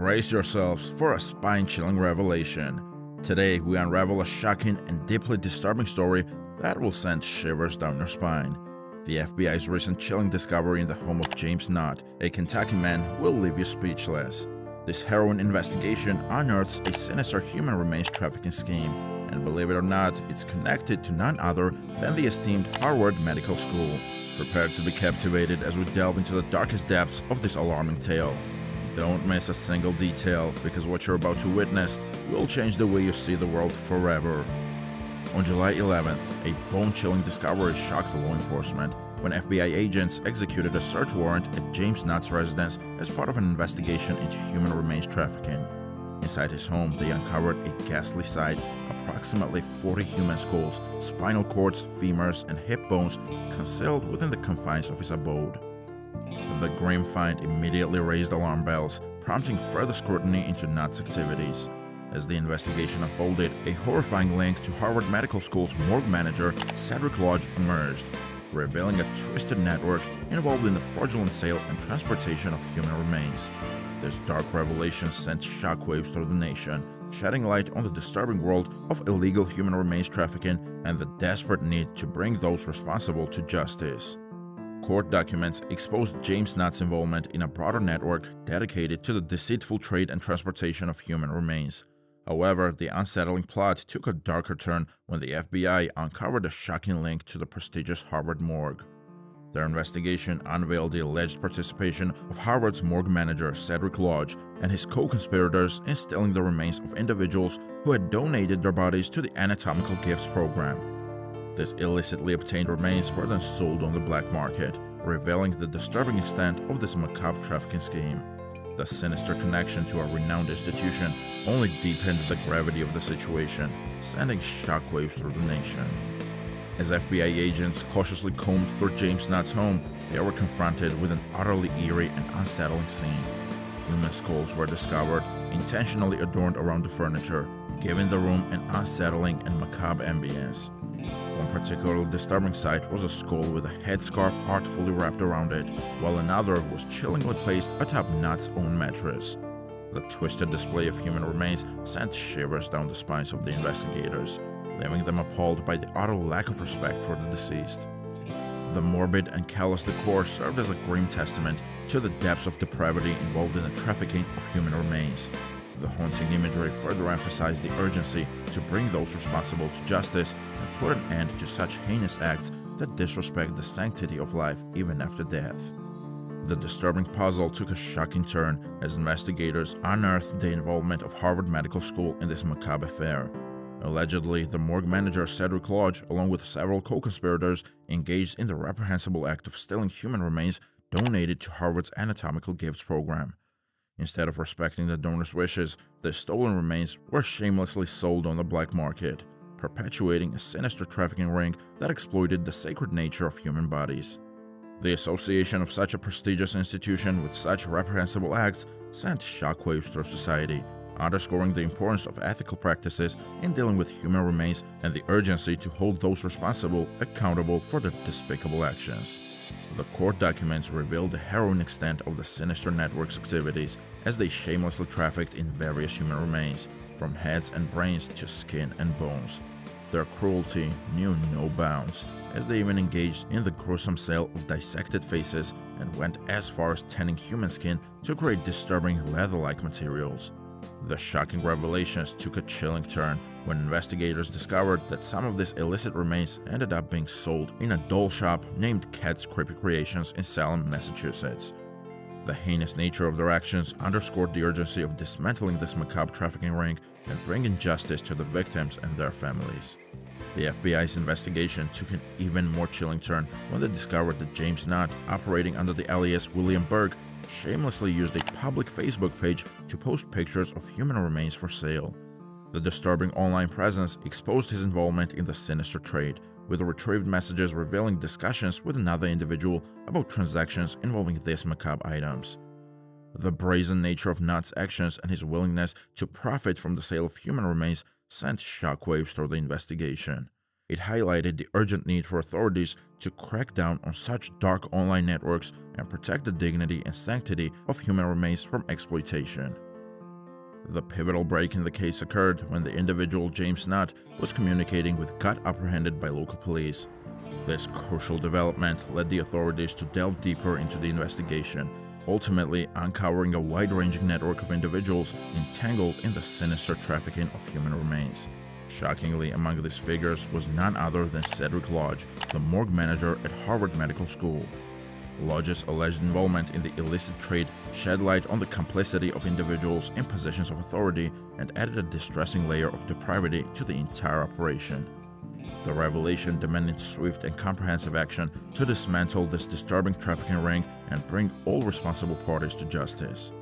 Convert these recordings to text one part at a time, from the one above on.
Brace yourselves for a spine-chilling revelation. Today, we unravel a shocking and deeply disturbing story that will send shivers down your spine. The FBI's recent chilling discovery in the home of James Knott, a Kentucky man, will leave you speechless. This harrowing investigation unearths a sinister human remains trafficking scheme, and believe it or not, it's connected to none other than the esteemed Harvard Medical School. Prepare to be captivated as we delve into the darkest depths of this alarming tale. Don't miss a single detail, because what you're about to witness will change the way you see the world forever. On July 11th, a bone-chilling discovery shocked law enforcement when FBI agents executed a search warrant at James Knott's residence as part of an investigation into human remains trafficking. Inside his home, they uncovered a ghastly sight: approximately 40 human skulls, spinal cords, femurs, and hip bones concealed within the confines of his abode. The grim find immediately raised alarm bells, prompting further scrutiny into Knott's activities. As the investigation unfolded, a horrifying link to Harvard Medical School's morgue manager, Cedric Lodge, emerged, revealing a twisted network involved in the fraudulent sale and transportation of human remains. This dark revelation sent shockwaves through the nation, shedding light on the disturbing world of illegal human remains trafficking and the desperate need to bring those responsible to justice. Court documents exposed James Knott's involvement in a broader network dedicated to the deceitful trade and transportation of human remains. However, the unsettling plot took a darker turn when the FBI uncovered a shocking link to the prestigious Harvard morgue. Their investigation unveiled the alleged participation of Harvard's morgue manager Cedric Lodge and his co-conspirators in stealing the remains of individuals who had donated their bodies to the anatomical gifts program. These illicitly obtained remains were then sold on the black market, revealing the disturbing extent of this macabre trafficking scheme. The sinister connection to a renowned institution only deepened the gravity of the situation, sending shockwaves through the nation. As FBI agents cautiously combed through James Knott's home, they were confronted with an utterly eerie and unsettling scene. Human skulls were discovered, intentionally adorned around the furniture, giving the room an unsettling and macabre ambience. One particularly disturbing sight was a skull with a headscarf artfully wrapped around it, while another was chillingly placed atop Knott's own mattress. The twisted display of human remains sent shivers down the spines of the investigators, leaving them appalled by the utter lack of respect for the deceased. The morbid and callous decor served as a grim testament to the depths of depravity involved in the trafficking of human remains. The haunting imagery further emphasized the urgency to bring those responsible to justice and put an end to such heinous acts that disrespect the sanctity of life even after death. The disturbing puzzle took a shocking turn as investigators unearthed the involvement of Harvard Medical School in this macabre affair. Allegedly, the morgue manager Cedric Lodge, along with several co-conspirators, engaged in the reprehensible act of stealing human remains donated to Harvard's anatomical gifts program. Instead of respecting the donor's wishes, the stolen remains were shamelessly sold on the black market, perpetuating a sinister trafficking ring that exploited the sacred nature of human bodies. The association of such a prestigious institution with such reprehensible acts sent shockwaves through society, underscoring the importance of ethical practices in dealing with human remains and the urgency to hold those responsible accountable for their despicable actions. The court documents revealed the harrowing extent of the sinister network's activities as they shamelessly trafficked in various human remains, from heads and brains to skin and bones. Their cruelty knew no bounds, as they even engaged in the gruesome sale of dissected faces and went as far as tanning human skin to create disturbing leather-like materials. The shocking revelations took a chilling turn when investigators discovered that some of these illicit remains ended up being sold in a doll shop named Cat's Creepy Creations in Salem, Massachusetts. The heinous nature of their actions underscored the urgency of dismantling this macabre trafficking ring and bringing justice to the victims and their families. The FBI's investigation took an even more chilling turn when they discovered that James Knott, operating under the alias William Berg, shamelessly used a public Facebook page to post pictures of human remains for sale. The disturbing online presence exposed his involvement in the sinister trade, with retrieved messages revealing discussions with another individual about transactions involving these macabre items. The brazen nature of Knott's actions and his willingness to profit from the sale of human remains sent shockwaves through the investigation. It highlighted the urgent need for authorities to crack down on such dark online networks and protect the dignity and sanctity of human remains from exploitation. The pivotal break in the case occurred when the individual James Nutt was communicating with got apprehended by local police. This crucial development led the authorities to delve deeper into the investigation, ultimately uncovering a wide-ranging network of individuals entangled in the sinister trafficking of human remains. Shockingly, among these figures was none other than Cedric Lodge, the morgue manager at Harvard Medical School. Lodge's alleged involvement in the illicit trade shed light on the complicity of individuals in positions of authority and added a distressing layer of depravity to the entire operation. The revelation demanded swift and comprehensive action to dismantle this disturbing trafficking ring and bring all responsible parties to justice.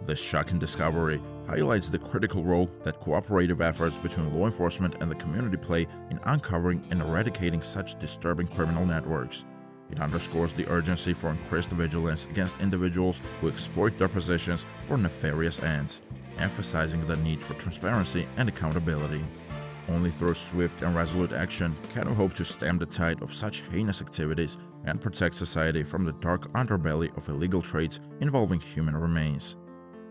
This shocking discovery highlights the critical role that cooperative efforts between law enforcement and the community play in uncovering and eradicating such disturbing criminal networks. It underscores the urgency for increased vigilance against individuals who exploit their positions for nefarious ends, emphasizing the need for transparency and accountability. Only through swift and resolute action can we hope to stem the tide of such heinous activities and protect society from the dark underbelly of illegal trades involving human remains.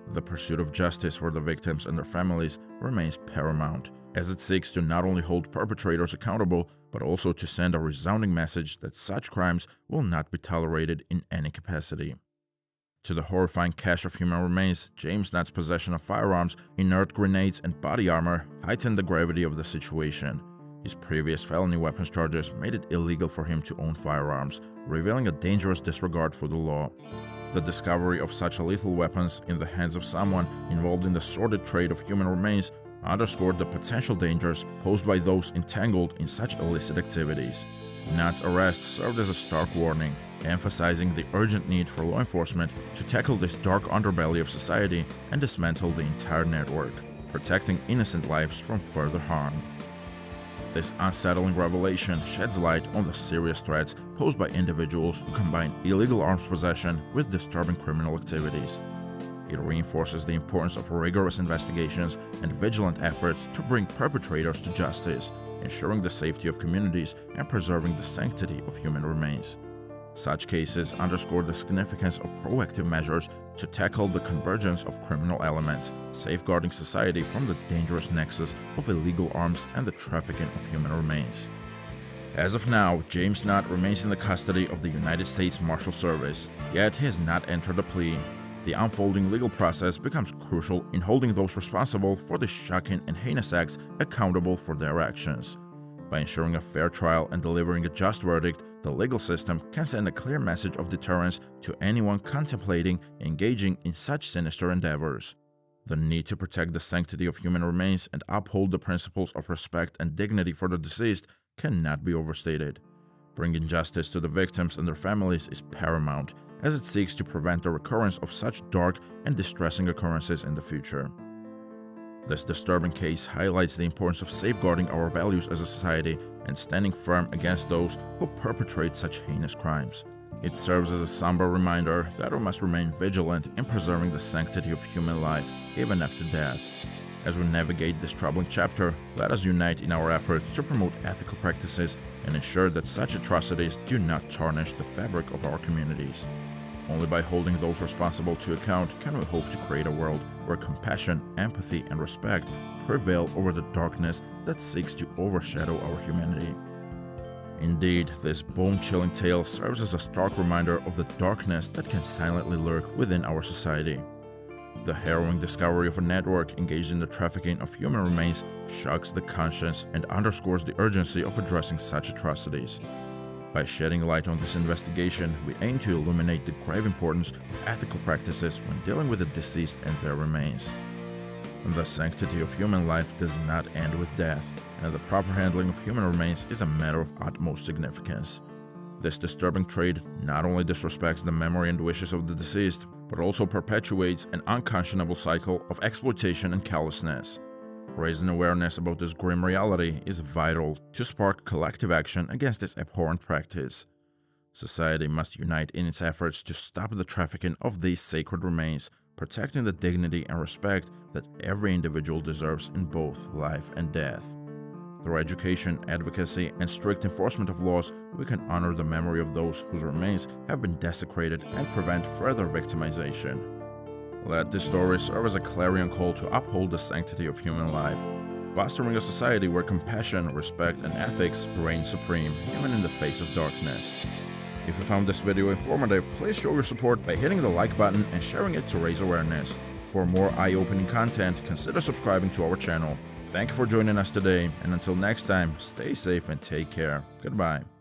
The pursuit of justice for the victims and their families remains paramount, as it seeks to not only hold perpetrators accountable, but also to send a resounding message that such crimes will not be tolerated in any capacity. To the horrifying cache of human remains, James Nutt's possession of firearms, inert grenades, and body armor heightened the gravity of the situation. His previous felony weapons charges made it illegal for him to own firearms, revealing a dangerous disregard for the law. The discovery of such lethal weapons in the hands of someone involved in the sordid trade of human remains underscored the potential dangers posed by those entangled in such illicit activities. Nutt's arrest served as a stark warning, emphasizing the urgent need for law enforcement to tackle this dark underbelly of society and dismantle the entire network, protecting innocent lives from further harm. This unsettling revelation sheds light on the serious threats posed by individuals who combine illegal arms possession with disturbing criminal activities. It reinforces the importance of rigorous investigations and vigilant efforts to bring perpetrators to justice, ensuring the safety of communities and preserving the sanctity of human remains. Such cases underscore the significance of proactive measures to tackle the convergence of criminal elements, safeguarding society from the dangerous nexus of illegal arms and the trafficking of human remains. As of now, James Nutt remains in the custody of the United States Marshal Service, yet he has not entered a plea. The unfolding legal process becomes crucial in holding those responsible for the shocking and heinous acts accountable for their actions. By ensuring a fair trial and delivering a just verdict, the legal system can send a clear message of deterrence to anyone contemplating engaging in such sinister endeavors. The need to protect the sanctity of human remains and uphold the principles of respect and dignity for the deceased cannot be overstated. Bringing justice to the victims and their families is paramount, as it seeks to prevent the recurrence of such dark and distressing occurrences in the future. This disturbing case highlights the importance of safeguarding our values as a society and standing firm against those who perpetrate such heinous crimes. It serves as a somber reminder that we must remain vigilant in preserving the sanctity of human life, even after death. As we navigate this troubling chapter, let us unite in our efforts to promote ethical practices and ensure that such atrocities do not tarnish the fabric of our communities. Only by holding those responsible to account can we hope to create a world where compassion, empathy, and respect prevail over the darkness that seeks to overshadow our humanity. Indeed, this bone-chilling tale serves as a stark reminder of the darkness that can silently lurk within our society. The harrowing discovery of a network engaged in the trafficking of human remains shocks the conscience and underscores the urgency of addressing such atrocities. By shedding light on this investigation, we aim to illuminate the grave importance of ethical practices when dealing with the deceased and their remains. The sanctity of human life does not end with death, and the proper handling of human remains is a matter of utmost significance. This disturbing trade not only disrespects the memory and wishes of the deceased, but also perpetuates an unconscionable cycle of exploitation and callousness. Raising awareness about this grim reality is vital to spark collective action against this abhorrent practice. Society must unite in its efforts to stop the trafficking of these sacred remains, protecting the dignity and respect that every individual deserves in both life and death. Through education, advocacy, and strict enforcement of laws, we can honor the memory of those whose remains have been desecrated and prevent further victimization. Let this story serve as a clarion call to uphold the sanctity of human life, fostering a society where compassion, respect, and ethics reign supreme, even in the face of darkness. If you found this video informative, please show your support by hitting the like button and sharing it to raise awareness. For more eye-opening content, consider subscribing to our channel. Thank you for joining us today, and until next time, stay safe and take care. Goodbye.